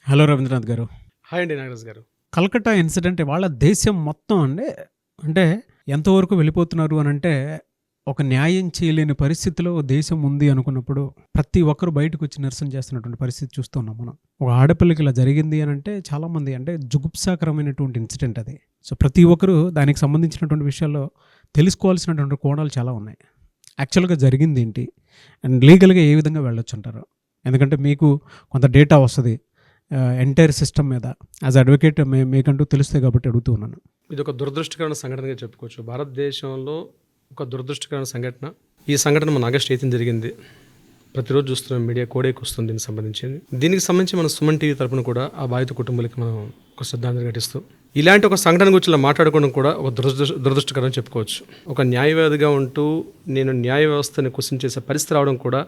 Hello Rabindranath గారు. Hi అండి నాగరాజ్ గారు. కల్కట్టా ఇన్సిడెంట్ ఇవాళ దేశం మొత్తం అంటే ఎంతవరకు వెళ్ళిపోతున్నారు అనంటే, ఒక న్యాయం చేయలేని పరిస్థితిలో దేశం ఉంది అనుకున్నప్పుడు ప్రతి ఒక్కరు బయటకొచ్చి నిరసన చేస్తున్నటువంటి పరిస్థితి చూస్తూ ఉన్నాం మనం. ఒక ఆడపిల్లకి ఇలా జరిగింది అనంటే చాలామంది జుగుప్సాకరమైనటువంటి ఇన్సిడెంట్ అది. సో ప్రతి ఒక్కరు దానికి సంబంధించినటువంటి విషయాల్లో తెలుసుకోవాల్సినటువంటి కోణాలు చాలా ఉన్నాయి. యాక్చువల్‌గా జరిగిందేంటి? అండ్ లీగల్‌గా ఏ విధంగా వెళ్ళొచ్చంటారు? ఎందుకంటే మీకు కొంత డేటా వస్తది. ఎంటైర్ సిస్టమ్ మీద యాజ్ అడ్వకేట్ మీకంటూ తెలుస్తాయి కాబట్టి అడుగుతూ ఉన్నాను. ఇది ఒక దురదృష్టకరమైన సంఘటనగా చెప్పుకోవచ్చు. భారతదేశంలో ఒక దురదృష్టకరమైన సంఘటన. ఈ సంఘటన మన ఆగస్ట్ 8 జరిగింది. ప్రతిరోజు చూస్తున్నాం, మీడియా కోడేకి వస్తుంది దీనికి సంబంధించింది. దీనికి సంబంధించి మన సుమన్ టీవీ తరపున కూడా ఆ బాధిత కుటుంబాలకి మనం ఒక శ్రద్ధాంజలి ఘటిస్తూ ఇలాంటి ఒక సంఘటన గురించి ఇలా మాట్లాడుకోవడం కూడా ఒక దురదృష్టకరం చెప్పుకోవచ్చు. ఒక న్యాయవాదిగా ఉంటూ నేను న్యాయ వ్యవస్థని క్వశ్చన్ చేసే పరిస్థితి రావడం కూడా,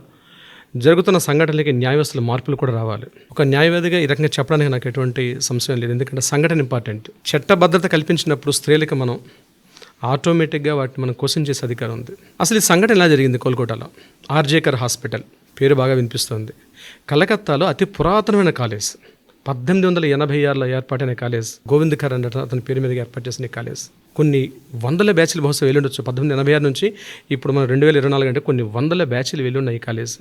జరుగుతున్న సంఘటనలకి న్యాయ వ్యవస్థలో మార్పులు కూడా రావాలి. ఒక న్యాయవాదిగా ఈ రకంగా చెప్పడానికి నాకు ఎటువంటి సంశయం లేదు. ఎందుకంటే సంఘటన ఇంపార్టెంట్. చట్టభద్రత కల్పించినప్పుడు స్త్రీలకి మనం ఆటోమేటిక్గా వాటిని మనం క్వశ్చన్ చేసే అధికారం ఉంది. అసలు ఈ సంఘటన ఎలా జరిగింది? కోల్కతాలో ఆర్జేకర్ హాస్పిటల్ పేరు బాగా వినిపిస్తుంది. కలకత్తాలో అతి పురాతనమైన కాలేజ్, 1886లో ఏర్పాటైన కాలేజ్. గోవింద్ కర్ అన్న అతని పేరు మీదగా ఏర్పాటు చేసిన కాలేజ్. కొన్ని వందల బ్యాచ్లు బహుశా వెళ్ళుండొచ్చు. 1886 నుంచి ఇప్పుడు మనం 2024 అంటే కొన్ని వందల బ్యాచ్లు వెళ్ళున్నాయి ఈ కాలేజ్.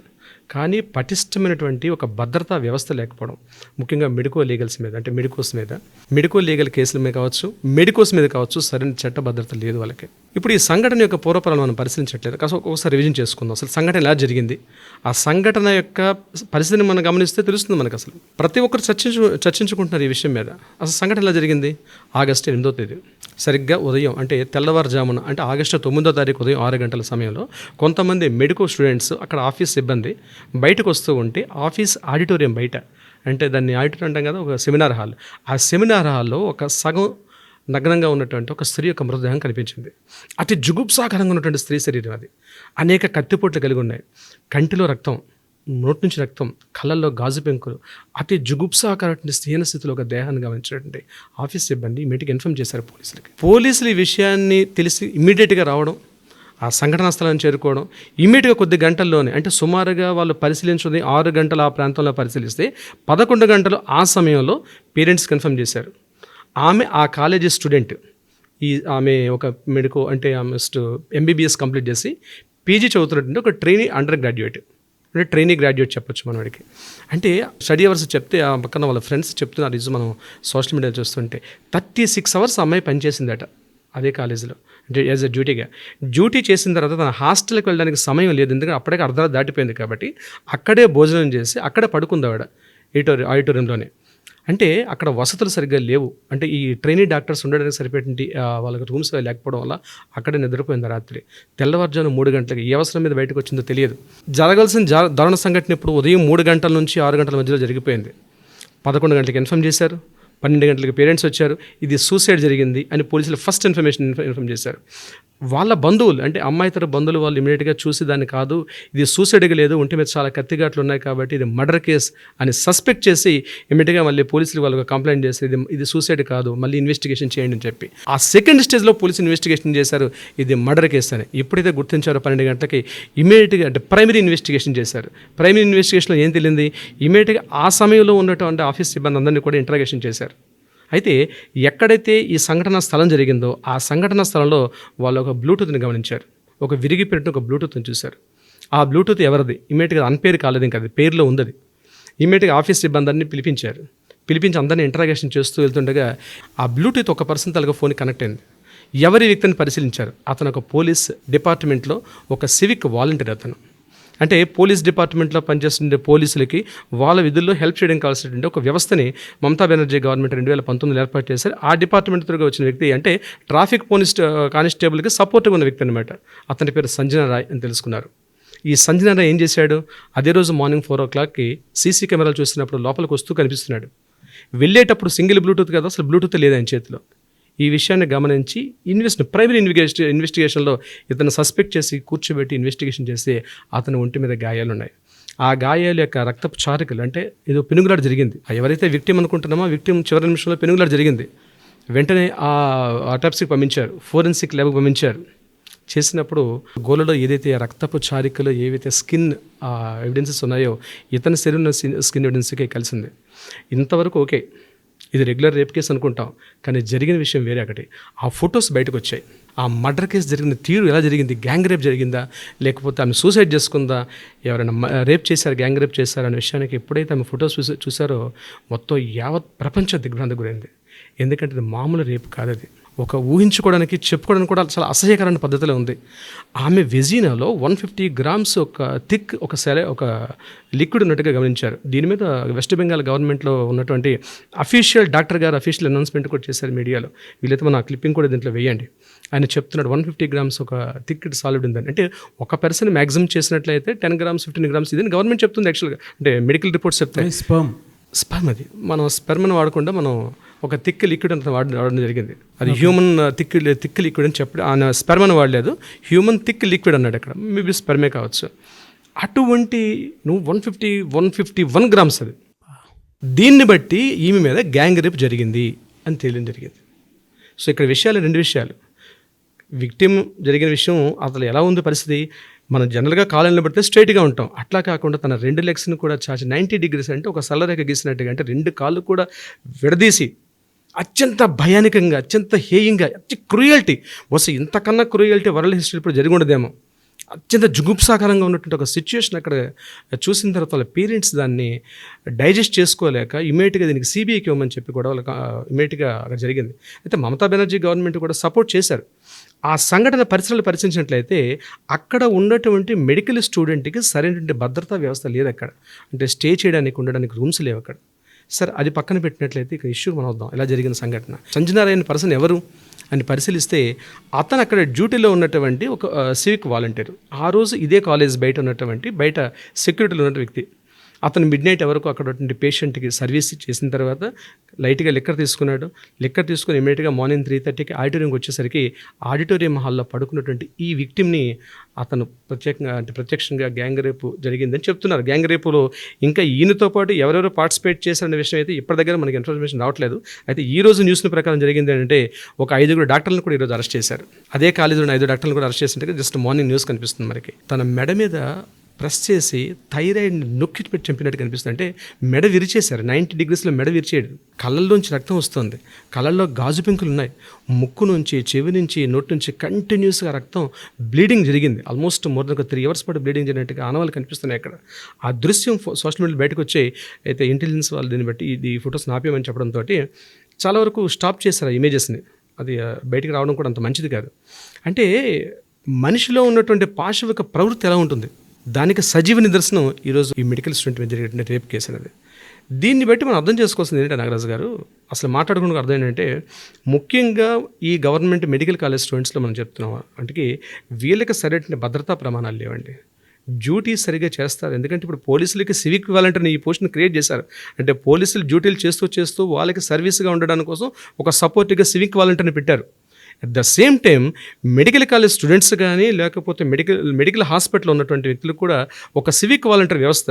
కానీ పటిష్టమైనటువంటి ఒక భద్రతా వ్యవస్థ లేకపోవడం, ముఖ్యంగా మెడికో లీగల్స్ మీద, అంటే మెడికో లీగల్ కేసుల మీద కావచ్చు, మెడికోస్ మీద కావచ్చు, సరైన చట్ట భద్రత లేదు వాళ్ళకి. ఇప్పుడు ఈ సంఘటన యొక్క పూర్వపరాలను మనం పరిశీలించట్లేదు. కాస్త ఒకసారి రివిజన్ చేసుకుందాం. అసలు సంఘటన ఎలా జరిగింది, ఆ సంఘటన యొక్క పరిస్థితిని మనం గమనిస్తే తెలుస్తుంది మనకు. అసలు ప్రతి ఒక్కరు చర్చించుకుంటున్నారు ఈ విషయం మీద. అసలు సంఘటన ఎలా జరిగింది? ఆగస్టు 8వ తేదీ సరిగ్గా ఉదయం, అంటే తెల్లవారుజామున, అంటే ఆగస్టు 9వ తారీఖు ఉదయం 6 గంటల సమయంలో కొంతమంది మెడికో స్టూడెంట్స్, అక్కడ ఆఫీస్ సిబ్బంది బయటకు వస్తూ ఉంటే, ఆఫీస్ ఆడిటోరియం బయట, అంటే దాన్ని ఆడిటోరియం అంటాం కదా, ఒక సెమినార్ హాల్. ఆ సెమినార్ హాల్లో ఒక సగం నగ్నంగా ఉన్నటువంటి ఒక స్త్రీ యొక్క మృతదేహం కనిపించింది. అతి జుగుప్సాకరంగా ఉన్నటువంటి స్త్రీ శరీరం అది. అనేక కత్తిపోట్లు కలిగి ఉన్నాయి. కంటిలో రక్తం, నోటి నుంచి రక్తం, కళ్ళల్లో గాజు పెంకులు, అతి జుగుప్సాకరమైన హీన స్థితిలో ఒక దేహాన్ని గమనించినటువంటి ఆఫీస్ సిబ్బంది ఇమీడియట్గా ఇన్ఫార్మ్ చేశారు పోలీసులకి. పోలీసులు ఈ విషయాన్ని తెలిసి ఇమీడియట్గా రావడం, ఆ సంఘటనా స్థలాన్ని చేరుకోవడం, ఇమీడియట్గా కొద్ది గంటల్లోనే, అంటే సుమారుగా వాళ్ళు పరిశీలించుకుని 6 గంటలు ఆ ప్రాంతంలో పరిశీలిస్తే 11 గంటలు ఆ సమయంలో పేరెంట్స్ కన్ఫర్మ్ చేశారు. ఆమె ఆ కాలేజీ స్టూడెంట్. ఆమె ఒక మెడికో, అంటే ఆమె ఎంబీబీఎస్ కంప్లీట్ చేసి పీజీ చదువుతున్నటువంటి ఒక అండర్ గ్రాడ్యుయేట్, అంటే ట్రైనీ గ్రాడ్యుయేట్ చెప్పొచ్చు మన వాడికి. అంటే స్టడీ అవర్స్ చెప్తే ఆ పక్కన వాళ్ళ ఫ్రెండ్స్ చెప్తున్నారు, ఇది మనం సోషల్ మీడియాలో చూస్తుంటే 36 అవర్స్ అమ్మాయి పనిచేసిందట అదే కాలేజీలో, అంటే యాజ్ అ డ్యూటీ చేసిన తర్వాత తన హాస్టల్కి వెళ్ళడానికి సమయం లేదు. ఎందుకంటే అప్పటికే అర్ధరాత్రి దాటిపోయింది కాబట్టి అక్కడే భోజనం చేసి అక్కడే పడుకుంది ఆవిడ ఆడిటోరియంలోనే. అంటే అక్కడ వసతులు సరిగ్గా లేవు. అంటే ఈ ట్రైనీ డాక్టర్స్ ఉండడానికి సరిపోయేటువంటి వాళ్ళకి రూమ్స్ లేకపోవడం వల్ల అక్కడే నిద్రపోయింది రాత్రి. తెల్లవారుజాము 3 గంటలకి ఏ అవసరం మీద బయటకు వచ్చిందో తెలియదు. జరగాల్సిన దారుణ సంఘటన ఇప్పుడు ఉదయం 3 గంటల నుంచి 6 గంటల మధ్యలో జరిగిపోయింది. 11 గంటలకు ఇన్ఫార్మ్ చేశారు, 12 గంటలకు పేరెంట్స్ వచ్చారు. ఇది సూసైడ్ జరిగింది అని పోలీసులు ఫస్ట్ ఇన్ఫార్మ్ చేశారు. వాళ్ళ బంధువులు, అంటే అమ్మాయి తర బంధువులు, వాళ్ళు ఇమీడియట్గా చూసి దాన్ని కాదు, ఇది సూసైడ్గా లేదు, ఒంటి మీద చాలా కత్తిఘాట్లు ఉన్నాయి కాబట్టి ఇది మర్డర్ కేస్ అని సస్పెక్ట్ చేసి ఇమీడియట్గా మళ్ళీ పోలీసులు వాళ్ళకి కంప్లైంట్ చేసి ఇది సూసైడ్ కాదు, మళ్ళీ ఇన్వెస్టిగేషన్ చేయండి అని చెప్పి ఆ సెకండ్ స్టేజ్లో పోలీసులు ఇన్వెస్టిగేషన్ చేశారు, ఇది మర్డర్ కేసు అని. ఎప్పుడైతే గుర్తించారో 12 గంటలకి ఇమీడియట్గా, అంటే ప్రైమరీ ఇన్వెస్టిగేషన్ చేశారు. ప్రైమరీ ఇన్వెస్టిగేషన్లో ఏం తెలియంది, ఇమీడియట్గా ఆ సమయంలో ఉన్నటువంటి ఆఫీస్ సిబ్బంది అందరినీ కూడా ఇంటరాగేషన్ చేశారు. అయితే ఎక్కడైతే ఈ సంఘటన స్థలం జరిగిందో ఆ సంఘటన స్థలంలో వాళ్ళు ఒక బ్లూటూత్ని గమనించారు. ఒక విరిగిపోయినట్టు ఒక బ్లూటూత్ని చూశారు. ఆ బ్లూటూత్ ఎవరిది? ఇమీడియట్గా అన్పేరు కాలేదు, ఇంకా అది పేరులో ఉంది. ఇమీడియట్గా ఆఫీస్ సిబ్బందిని పిలిపించి అందరినీ ఇంటరాగేషన్ చేస్తూ వెళ్తుండగా ఆ బ్లూటూత్ ఒక పర్సన్ తలగా ఫోన్కి కనెక్ట్ అయింది. ఎవరి వ్యక్తిని పరిశీలించారు. అతను ఒక పోలీస్ డిపార్ట్మెంట్లో ఒక సివిక్ వాలంటీర్. అతను అంటే పోలీస్ డిపార్ట్మెంట్లో పనిచేస్తుండే పోలీసులకి వాళ్ళ విధుల్లో హెల్ప్ చేయడం కావాల్సినటువంటి ఒక వ్యవస్థని మమతా బెనర్జీ గవర్నమెంట్ 2019లో ఏర్పాటు చేశారు. ఆ డిపార్ట్మెంట్ త్రూగా వచ్చిన వ్యక్తి, అంటే ట్రాఫిక్ పోలీస్ కానిస్టేబుల్కి సపోర్ట్గా ఉన్న వ్యక్తి అనమాట. అతని పేరు సంజన రాయ్ అని తెలుసుకున్నారు. ఈ సంజన రాయ్ ఏం చేశాడు, అదే రోజు మార్నింగ్ 4 o'clockకి సీసీ కెమెరాలు చూసినప్పుడు లోపలికి వస్తూ కనిపిస్తున్నాడు. వెళ్ళేటప్పుడు సింగిల్ బ్లూటూత్ కదా, అసలు బ్లూటూత్ లేదు ఆయన చేతిలో. ఈ విషయాన్ని గమనించి ప్రైమరీ ఇన్వెస్టిగేషన్లో ఇతను సస్పెక్ట్ చేసి కూర్చోబెట్టి ఇన్వెస్టిగేషన్ చేస్తే అతని ఒంటి మీద గాయాలు ఉన్నాయి. ఆ గాయాల యొక్క రక్తపు చారికలు, అంటే ఏదో పెనుగులాట జరిగింది. ఎవరైతే విక్టిమ్ అనుకుంటున్నామో విక్టిమ్ చివరి నిమిషంలో పెనుగులాట జరిగింది. వెంటనే ఆ ఆటాప్సీకి పంపించారు, ఫోరెన్సిక్ ల్యాబ్కి పంపించారు. చేసినప్పుడు గోలలో ఏదైతే రక్తపు చారికలో ఏవైతే స్కిన్ ఎవిడెన్సెస్ ఉన్నాయో ఇతని శరీరంలో స్కిన్ ఎవిడెన్స్కి కలిసింది. ఇంతవరకు ఓకే, ఇది రెగ్యులర్ రేప్ కేసు అనుకుంటాం, కానీ జరిగిన విషయం వేరే ఒకటి. ఆ ఫొటోస్ బయటకు వచ్చాయి. ఆ మర్డర్ కేసు జరిగిన తీరు ఎలా జరిగింది, గ్యాంగ్ రేప్ జరిగిందా లేకపోతే ఆమె సూసైడ్ చేసుకుందా, ఎవరైనా రేప్ చేశారు, గ్యాంగ్ రేప్ చేశారు అనే విషయానికి ఎప్పుడైతే ఆమె ఫొటోస్ చూసారో మొత్తం యావత్ ప్రపంచం దిగ్భ్రాంతి గురైంది. ఎందుకంటే అది మామూలు రేపు కాదు, అది ఒక ఊహించుకోవడానికి చెప్పుకోవడానికి కూడా చాలా అసహ్యకరమైన పద్ధతిలో ఉంది. ఆమె వెజీనాలో 150 grams ఒక లిక్విడ్ ఉన్నట్టుగా గమనించారు. దీని మీద వెస్ట్ బెంగాల్ గవర్నమెంట్లో ఉన్నటువంటి అఫీషియల్ డాక్టర్ గారు అఫీషియల్ అనౌన్స్మెంట్ కూడా చేశారు మీడియాలో. వీళ్ళైతే మన క్లిప్పింగ్ కూడా దీంట్లో వేయండి. ఆయన చెప్తున్నాడు 150 grams ఒక థిక్ సాలిడ్ ఉందని. అంటే ఒక పర్సన్ మ్యాక్సిమం చేసినట్లయితే 10 grams 15 grams ఇదని గవర్నమెంట్ చెప్తుంది. యాక్చువల్గా అంటే మెడికల్ రిపోర్ట్స్ చెప్తాయి. స్పర్మ్ అది మనం స్పెర్మ్ని వాడకుండా మనం ఒక థిక్ లిక్విడ్ అంత వాడడం జరిగింది. అది హ్యూమన్ థిక్ లిక్విడ్ అని చెప్పి ఆయన స్పెర్మ్ అని వాడలేదు, హ్యూమన్ థిక్ లిక్విడ్ అన్నాడు. అక్కడ మేబీ స్పెర్మే కావచ్చు. అటువంటి నువ్వు 151 grams అది. దీన్ని బట్టి ఈమె మీద గ్యాంగ్ రేప్ జరిగింది అని తేలింది జరిగింది. సో ఇక్కడ విషయాలు 2 విషయాలు. విక్టిమ్ జరిగిన విషయం అసలు ఎలా ఉంది పరిస్థితి, మనం జనరల్గా కాలంలో పడితే స్ట్రైట్గా ఉంటాం, అట్లా కాకుండా తన 2 లెగ్స్ని కూడా చాచి 90 degrees అంటే ఒక సల్లరేఖ గీసినట్టుగా, అంటే 2 కాళ్ళు కూడా విడదీసి అత్యంత భయానకంగా, అత్యంత హేయంగా, అతి క్రూయల్టీ, బహుశా ఇంతకన్నా క్రూయల్టీ వరల్డ్ హిస్టరీ ఇప్పుడు జరిగి ఉండదేమో. అత్యంత జుగుప్సాకరంగా ఉన్నటువంటి ఒక సిచ్యువేషన్ అక్కడ చూసిన తర్వాత వాళ్ళ పేరెంట్స్ దాన్ని డైజెస్ట్ చేసుకోలేక ఇమీడియట్గా దీనికి సిబిఐకి ఇవ్వమని చెప్పి కూడా వాళ్ళకి ఇమీడియట్గా అక్కడ జరిగింది. అయితే మమతా బెనర్జీ గవర్నమెంట్ కూడా సపోర్ట్ చేశారు. ఆ సంఘటన పరిసరాలు పరిశీలించినట్లయితే అక్కడ ఉన్నటువంటి మెడికల్ స్టూడెంట్కి సరైనటువంటి భద్రతా వ్యవస్థ లేదు అక్కడ. అంటే స్టే చేయడానికి ఉండడానికి రూమ్స్ లేవు అక్కడ. సరే అది పక్కన పెట్టినట్లయితే ఇక ఇష్యూ మనం వద్దాం. ఎలా జరిగిన సంఘటన, సంజనారాయణ పర్సన్ ఎవరు అని పరిశీలిస్తే అతను అక్కడ డ్యూటీలో ఉన్నటువంటి ఒక సివిక్ వాలంటీర్. ఆ రోజు ఇదే కాలేజ్ బయట సెక్యూరిటీలో ఉన్న వ్యక్తి. అతను మిడ్ నైట్ వరకు అక్కడ పేషెంట్కి సర్వీస్ చేసిన తర్వాత లైట్గా లిక్కర్ తీసుకుని ఇమీడియట్గా మార్నింగ్ 3:30కి ఆడిటోరియంకి వచ్చేసరికి ఆడిటోరియం హాల్లో పడుకున్నటువంటి ఈ విక్టిమ్ని అతను ప్రత్యక్షంగా గ్యాంగ్ రేపు జరిగిందని చెప్తున్నారు. గ్యాంగ్ రేపులో ఇంకా ఈయనతో పాటు ఎవరెవరు పార్టిసిపేట్ చేశారనే విషయం అయితే ఇప్పటి దగ్గర మనకి ఇన్ఫర్మేషన్ రావట్లేదు. అయితే ఈ రోజు న్యూస్ల ప్రకారం జరిగింది ఏంటంటే ఒక 5 డాక్టర్లను కూడా ఈరోజు అరెస్ట్ చేశారు. అదే కాలేజీలో 5 డాక్టర్లను కూడా అరెస్ట్ చేసినట్టుగా జస్ట్ మార్నింగ్ న్యూస్ కనిపిస్తుంది మనకి. తన మెడ మీద ప్రెస్ చేసి థైరాయిడ్ని నొక్కి పెట్టి చంపినట్టు కనిపిస్తుంది. అంటే మెడ విరిచేశారు, 90 degrees మెడ విరిచేయడు. కళ్ళల్లోంచి రక్తం వస్తుంది, కళ్ళల్లో గాజు పెంకులు ఉన్నాయి, ముక్కు నుంచి, చెవి నుంచి, నోటి నుంచి కంటిన్యూస్గా రక్తం బ్లీడింగ్ జరిగింది. ఆల్మోస్ట్ మోర్ దెన్ 3 hours పాటు బ్లీడింగ్ జరిగినట్టుగా ఆనవాళ్ళు కనిపిస్తున్నాయి అక్కడ. ఆ దృశ్యం సోషల్ మీడియాలో బయటకు వచ్చాయి. అయితే ఇంటెలిజెన్స్ వాళ్ళు దీన్ని బట్టి ఈ ఫొటోస్ ఆపేయమని చెప్పడంతో చాలా వరకు స్టాప్ చేశారు ఆ ఇమేజెస్ని. అది బయటికి రావడం కూడా అంత మంచిది కాదు. అంటే మనిషిలో ఉన్నటువంటి పాశవిక ప్రవృత్తి ఎలా ఉంటుంది, దానికి సజీవ నిదర్శనం ఈరోజు ఈ మెడికల్ స్టూడెంట్ మీద జరిగినటువంటి రేప్ కేసు అనేది. దీన్ని బట్టి మనం అర్థం చేసుకోవాల్సింది ఏంటంటే నాగరాజు గారు, అసలు మాట్లాడుకున్న అర్థం ఏంటంటే ముఖ్యంగా ఈ గవర్నమెంట్ మెడికల్ కాలేజ్ స్టూడెంట్స్లో మనం చెప్తున్నాం అంటే వీళ్ళకి సరైన భద్రతా ప్రమాణాలు లేవండి. డ్యూటీ సరిగా చేస్తారు. ఎందుకంటే ఇప్పుడు పోలీసులకి సివిక్ వాలంటీర్ని ఈ పోస్ట్ని క్రియేట్ చేశారు. అంటే పోలీసులు డ్యూటీలు చేస్తూ వాళ్ళకి సర్వీస్గా ఉండడానికి కోసం ఒక సపోర్ట్గా సివిక్ వాలంటీర్ని పెట్టారు. At the same time medical college students కానీ లేకపోతే మెడికల్ హాస్పిటల్లో ఉన్నటువంటి వ్యక్తులు కూడా ఒక సివిక్ వాలంటీర్ వ్యవస్థ.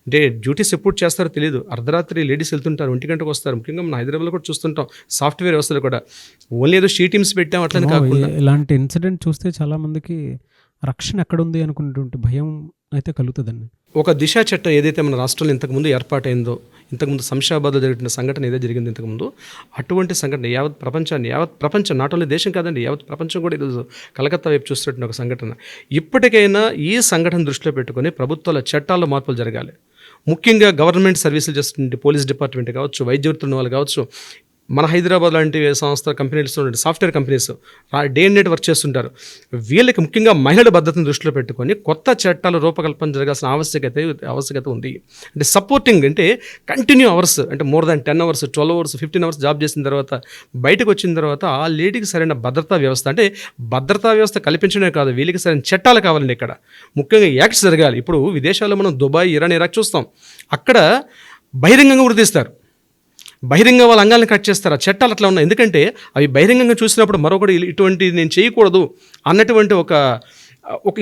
అంటే డ్యూటీస్ ఎప్పుడు చేస్తారో తెలియదు. అర్ధరాత్రి లేడీస్ వెళ్తుంటారు, 1 గంటకు వస్తారు. ముఖ్యంగా మన హైదరాబాద్లో కూడా చూస్తుంటాం సాఫ్ట్వేర్ వ్యవస్థలు కూడా. ఓన్లీ ఏదో షీ టీమ్స్ పెట్టాం అట్లని కాకుండా ఇలాంటి ఇన్సిడెంట్ చూస్తే చాలామందికి రక్షణ ఎక్కడుంది అనుకునేటువంటి భయం అయితే కలుగుతుందండి. ఒక దిశ చట్టం ఏదైతే మన రాష్ట్రంలో ఇంతకుముందు ఏర్పాటైందో, ఇంతకుముందు శంషాబాద్లో జరిగిన సంఘటన ఏదైతే జరిగింది ఇంతకుముందు, అటువంటి సంఘటన యావత్ ప్రపంచం నాట్ ఓన్లీ దేశం కాదండి, యావత్ ప్రపంచం కూడా ఈరోజు కలకత్తా వైపు చూస్తున్నటువంటి ఒక సంఘటన. ఇప్పటికైనా ఈ సంఘటన దృష్టిలో పెట్టుకొని ప్రభుత్వాల చట్టాల్లో మార్పులు జరగాలి. ముఖ్యంగా గవర్నమెంట్ సర్వీసులు చేస్తుంటే పోలీస్ డిపార్ట్మెంట్ కావచ్చు, వైద్య వృత్తున్న వాళ్ళు కావచ్చు, మన హైదరాబాద్ లాంటి సంస్థ companies software companies day and night work చేస్తుంటారు. వీళ్ళకి ముఖ్యంగా మహిళల భద్రతను దృష్టిలో పెట్టుకొని కొత్త చట్టాల రూపకల్పన జరగాల్సిన ఆవశ్యకత ఉంది. అంటే సపోర్టింగ్ అంటే కంటిన్యూ అవర్స్, అంటే more than 10 hours 12 hours 15 hours job చేసిన తర్వాత బయటకు వచ్చిన తర్వాత ఆ లేడీకి సరైన భద్రతా వ్యవస్థ, అంటే భద్రతా వ్యవస్థ కల్పించడమే కాదు, వీళ్ళకి సరైన చట్టాలు కావాలండి. ఇక్కడ ముఖ్యంగా యాక్ట్స్ జరగాలి. ఇప్పుడు విదేశాల్లో మనం దుబాయ్, ఇరాన్, ఇరాక్ చూస్తాం. అక్కడ బహిరంగంగా ఉరితీస్తారు, బహిరంగ వాళ్ళ అంగాలను కట్ చేస్తారు. ఆ చట్టాలు అట్లా ఉన్నాయి. ఎందుకంటే అవి బహిరంగంగా చూసినప్పుడు మరొకటి ఇటువంటి నేను చేయకూడదు అన్నటువంటి ఒక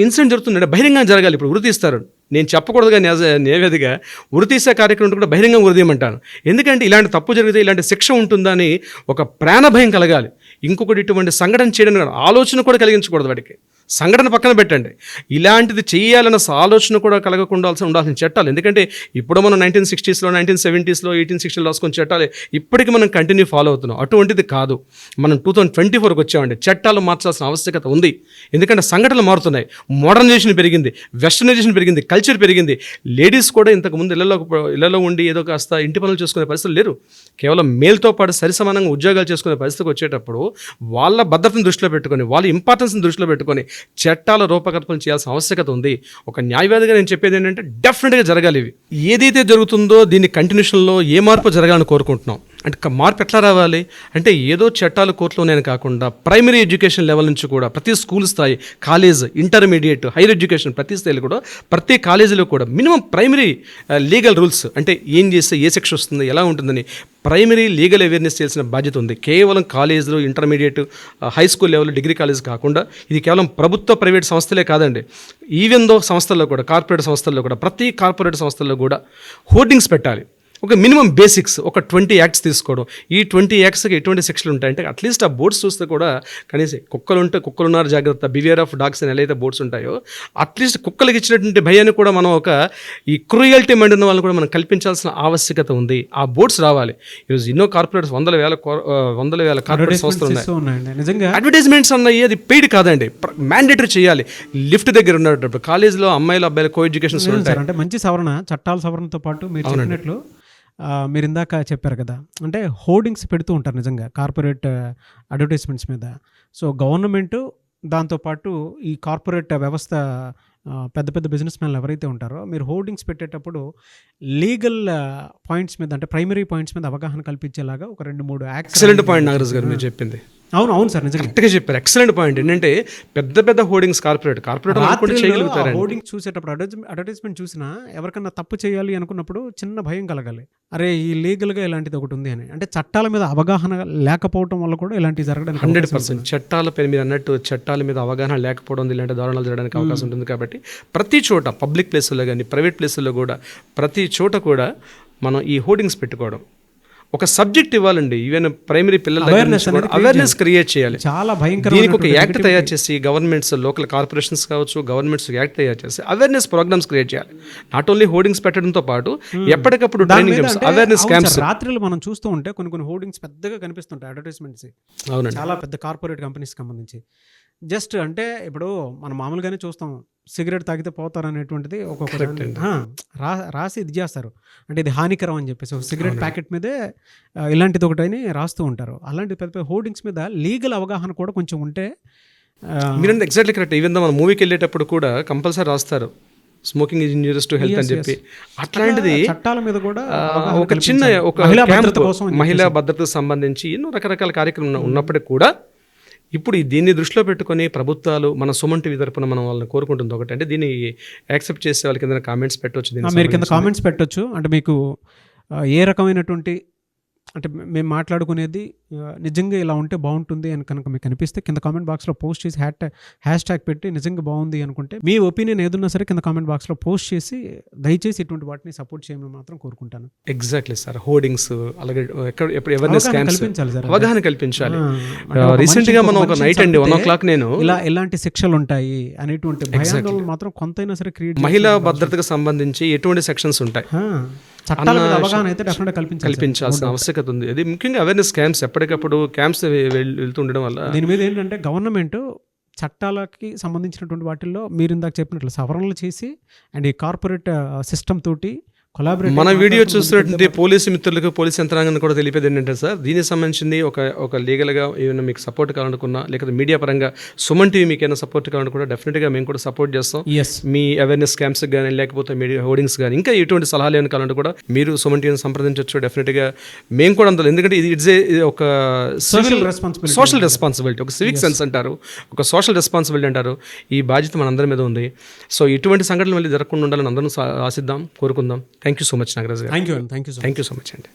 ఇన్సిడెంట్ జరుగుతుంది, బహిరంగంగా జరగాలి. ఇప్పుడు ఉరితీస్తారు, నేను చెప్పకూడదు కానీ నేవేదిగా ఉరితీసే కార్యక్రమం కూడా బహిరంగంగా ఉరితీయమంటాను. ఎందుకంటే ఇలాంటి తప్పు జరిగితే ఇలాంటి శిక్ష ఉంటుందని ఒక ప్రాణభయం కలగాలి. ఇంకొకటి ఇటువంటి సంఘటన చేయడం ఆలోచన కూడా కలిగించకూడదు వాడికి. సంఘటన పక్కన పెట్టండి, ఇలాంటిది చేయాలన్న ఆలోచన కూడా కలగకుండా ఉండాల్సిన చట్టాలు. ఎందుకంటే ఇప్పుడు మనం 1960s 1970s 1860 రాసుకున్న చట్టాలు ఇప్పటికీ మనం కంటిన్యూ ఫాలో అవుతున్నాం. అటువంటిది కాదు. మనం 2024కి వచ్చామండి. చట్టాలు మార్చాల్సిన ఆవశ్యకత ఉంది. ఎందుకంటే సంఘటనలు మారుతున్నాయి, మోడర్నైజేషన్ పెరిగింది, వెస్టర్నైజేషన్ పెరిగింది, కల్చర్ పెరిగింది. లేడీస్ కూడా ఇంతకుముందు ఇళ్లలో ఉండి ఏదో కాస్త ఇంటి పనులు చేసుకునే పరిస్థితులు లేరు. కేవలం మేల్తో పాటు సరిసమానంగా ఉద్యోగాలు చేసుకునే పరిస్థితికి వచ్చేటప్పుడు వాళ్ళ భద్రతను దృష్టిలో పెట్టుకొని, వాళ్ళ ఇంపార్టెన్స్ని దృష్టిలో పెట్టుకొని చట్టాల రూపకల్పన చేయాల్సిన ఆవశ్యకత ఉంది. ఒక న్యాయవాదిగా నేను చెప్పేది ఏంటంటే డెఫినెట్గా జరగాలి. ఇవి ఏదైతే జరుగుతుందో దీని కంటిన్యూషన్లో ఏ మార్పు జరగాలని కోరుకుంటున్నాం. అంటే మార్పు ఎట్లా రావాలి అంటే ఏదో చట్టాలు కోర్టులోనే కాకుండా ప్రైమరీ ఎడ్యుకేషన్ లెవెల్ నుంచి కూడా ప్రతి స్కూల్ స్థాయి, కాలేజ్, ఇంటర్మీడియట్, హైయర్ ఎడ్యుకేషన్ ప్రతి స్థాయిలో కూడా ప్రతి కాలేజీలో కూడా మినిమం ప్రైమరీ లీగల్ రూల్స్, అంటే ఏం చేస్తే ఏ శిక్ష వస్తుంది, ఎలా ఉంటుందని ప్రైమరీ లీగల్ అవేర్నెస్ చేయాల్సిన బాధ్యత ఉంది. కేవలం కాలేజీలు, intermediate, high school level, degree college కాకుండా ఇది కేవలం ప్రభుత్వ ప్రైవేట్ సంస్థలే కాదండి. ఈవెన్ దో సంస్థల్లో కూడా, కార్పొరేట్ సంస్థల్లో కూడా, ప్రతి కార్పొరేట్ సంస్థల్లో కూడా హోర్డింగ్స్ పెట్టాలి. ఒక మినిమం బేసిక్స్, ఒక 20 యాక్ట్స్ తీసుకోవడం. ఈ 20 యాక్ట్స్కి ఎటువంటి శిక్షలు ఉంటాయంటే అట్లీస్ట్ ఆ బోర్డ్స్ చూస్తే కూడా కనీసం కుక్కలున్నారు జాగ్రత్త, బివేర్ ఆఫ్ డాగ్స్ అని ఎలా అయితే బోర్డ్స్ ఉంటాయో అట్లీస్ట్ కుక్కలకి ఇచ్చినటువంటి భయాన్ని కూడా మనం ఈ క్రూయల్టీ మైండ్ ఉన్న వాళ్ళని కూడా మనం కల్పించాల్సిన ఆవశ్యకత ఉంది. ఆ బోర్డ్స్ రావాలి. ఈరోజు ఎన్నో కార్పొరేట్స్ వందల వేల కార్పొరేట్ సంస్థలు ఉన్నాయి. అడ్వర్టైజ్మెంట్స్ అన్నాయి, అది పెయిడ్ కాదండి, మ్యాండేటరీ చేయాలి. లిఫ్ట్ దగ్గర ఉన్నప్పుడు కాలేజీలో అమ్మాయిలు అబ్బాయిలు కో ఎడ్యుకేషన్స్ ఉంటాయి. అంటే మంచి సవరణ, చట్టాల సవరణతో పాటు మీరు చెప్పినట్లు మీరు ఇందాక చెప్పారు కదా, అంటే హోర్డింగ్స్ పెడుతూ ఉంటారు నిజంగా కార్పొరేట్ అడ్వర్టైజ్మెంట్స్ మీద. సో గవర్నమెంట్ దాంతోపాటు ఈ కార్పొరేట్ వ్యవస్థ పెద్ద పెద్ద బిజినెస్ మ్యాన్లు ఎవరైతే ఉంటారో మీరు హోర్డింగ్స్ పెట్టేటప్పుడు లీగల్ పాయింట్స్ మీద, అంటే ప్రైమరీ పాయింట్స్ మీద అవగాహన కల్పించేలాగా ఒక 2-3 యాక్ట్స్. ఎక్సలెంట్ పాయింట్ నాగరాజు గారు మీరు చెప్పింది. అవును సార్, నిజంగా కరెక్ట్గా చెప్పారు. Excellent point. ఏంటంటే పెద్ద హోర్డింగ్స్ కార్పొరేట్ చేయగలుగుతారు. హోర్డింగ్స్ చూసేటప్పుడు అడ్వర్టైజ్మెంట్ చూసినా ఎవరికన్నా తప్పు చేయాలి అనుకున్నప్పుడు చిన్న భయం కలగాలి, అరే ఈ లీగల్గా ఇలాంటిది ఒకటి ఉంది అని. అంటే చట్టాల మీద అవగాహన లేకపోవడం వల్ల కూడా ఇలాంటివి జరగడానికి 100% చట్టాలపై మీరు అన్నట్టు చట్టాల మీద అవగాహన లేకపోవడం ఇలాంటి దారుణాలు జరగడానికి అవకాశం ఉంటుంది. కాబట్టి ప్రతి చోట పబ్లిక్ ప్లేసుల్లో కానీ ప్రైవేట్ ప్లేసుల్లో కూడా ప్రతి చోట కూడా మనం ఈ హోర్డింగ్స్ పెట్టుకోవడం, ఒక సబ్జెక్ట్ ఇవ్వాలండి. ఈవెన్ ప్రైమరీ పిల్లల అవేర్నెస్ క్రియేట్ చేయాలి. చాలా భయంకర. దీనికి ఒక యాక్ట్ తయారు చేసి గవర్నమెంట్స్, లోకల్ కార్పొరేషన్స్ కావచ్చు, గవర్నమెంట్స్ యాక్ట్ తయారు చేసి అవేర్నెస్ ప్రోగ్రామ్స్ క్రియేట్ చేయాలి. నాట్ ఓన్లీ హోర్డింగ్స్ పెట్టడంతో పాటు ఎప్పటికప్పుడు ట్రైనింగ్, అవేర్నెస్ క్యాంప్స్. రాత్రులు మనం చూస్తూ ఉంటే కొన్ని హోర్డింగ్స్ పెద్దగా కనిపిస్తుంటాయి అడ్వర్టైజ్మెంట్స్. అవునండి, చాలా పెద్ద కార్పొరేట్ కంపెనీస్ సంబంధించి. జస్ట్ అంటే ఇప్పుడు మనం మామూలుగానే చూస్తాం, సిగరెట్ తాగితే పోతారు అనేటువంటిది ఒక్కొక్క రాసి ఇది చేస్తారు, అంటే ఇది హానికరం అని చెప్పేసి సిగరెట్ ప్యాకెట్ మీదే ఇలాంటిది ఒకటని రాస్తూ ఉంటారు. అలాంటి పెద్ద హోర్డింగ్స్ మీద లీగల్ అవగాహన కూడా కొంచెం ఉంటే. మీరంటే ఎగ్జాక్ట్లీ కరెక్ట్. ఈవెన్ మనం మూవీకి వెళ్ళేటప్పుడు కూడా కంపల్సరీ రాస్తారు smoking is injurious to health అని చెప్పి. అట్లాంటిది చట్టాల మీద కూడా ఒక చిన్న మహిళా భద్రతకు సంబంధించి ఎన్నో రకరకాల కార్యక్రమం ఉన్నప్పటికీ కూడా ఇప్పుడు దీన్ని దృష్టిలో పెట్టుకొని ప్రభుత్వాలు మన సుమన్ టీవీ తరపున మనం వాళ్ళని కోరుకుంటుంది ఒకటి, అంటే దీన్ని యాక్సెప్ట్ చేసే వాళ్ళకి కింద కామెంట్స్ పెట్టవచ్చు. మీరు కింద కామెంట్స్ పెట్టవచ్చు. అంటే మీకు ఏ రకమైనటువంటి, అంటే మేము మాట్లాడుకునేది నిజంగా ఇలా ఉంటే బాగుంటుంది అని కనుక మీకు అనిపిస్తే కింద కామెంట్ బాక్స్లో పోస్ట్ చేసి హ్యాష్ ట్యాగ్ పెట్టి నిజంగా బాగుంది అనుకుంటే మీ ఒపీనియన్ ఏదున్నా సరే కింద కామెంట్ బాక్స్లో పోస్ట్ చేసి దయచేసి ఇటువంటి వాటిని సపోర్ట్ చేయమని మాత్రం కోరుకుంటాను. Exactly sir. హోర్డింగ్స్ అలాగే అవగాహన కల్పించాలి. రీసెంట్ గా మనం ఒక నైట్ అండి 1 o'clock నేను ఇలాంటి శిక్షలు ఉంటాయి అనేటువంటి భయాందోళన మాత్రం కొంతైనా సరే క్రియేట్. మహిళా భద్రతకు సంబంధించి ఎటువంటి సెక్షన్స్ ఉంటాయి, చట్టాల మీద అవగాహన అయితే డెఫినెట్గా కల్పించాల్సిన ఆవశ్యకత ఉంది. అది ముఖ్యంగా అవేర్నెస్ క్యాంప్స్ ఎప్పటికప్పుడు క్యాంప్స్ వెళ్తుండడం వల్ల. దీని మీద ఏంటంటే గవర్నమెంట్ చట్టాలకి సంబంధించినటువంటి వాటిల్లో మీరు ఇందాక చెప్పినట్లు సవరణలు చేసి అండ్ ఈ కార్పొరేట్ సిస్టమ్ తోటి మన వీడియో చూస్తున్నటువంటి పోలీసు మిత్రులకు, పోలీస్ యంత్రాంగాన్ని కూడా తెలిపేది ఏంటంటే సార్, దీనికి సంబంధించింది ఒక లీగల్గా ఏమైనా మీకు సపోర్ట్ కావాలనుకున్నా, లేకపోతే మీడియా పరంగా సుమన్ టీవీ మీకు ఏమైనా సపోర్ట్ కావాలనుకున్నా డెఫినెట్గా మేము కూడా సపోర్ట్ చేస్తాం. మీ అవేర్నెస్ క్యాంప్స్ కానీ లేకపోతే మీడియా హోర్డింగ్స్ కానీ ఇంకా ఎటువంటి సలహాలు ఏమైనా కావాలంటే కూడా మీరు సుమన్ టీవీని సంప్రదించవచ్చు. డెఫినెట్గా మేము కూడా అందులో, ఎందుకంటే ఇది ఒక సోషల్ రెస్పాన్సిబిలిటీ, ఒక సివిక్ సెన్స్ అంటారు, ఒక సోషల్ రెస్పాన్సిబిలిటీ అంటారు. ఈ బాధ్యత మనందరి మీద ఉంది. సో ఇటువంటి సంఘటనలు మళ్ళీ జరగకుండా ఉండాలని అందరం ఆశిద్దాం, కోరుకుందాం. Thank you so much Nagaraj garu. Thank you so much అండి.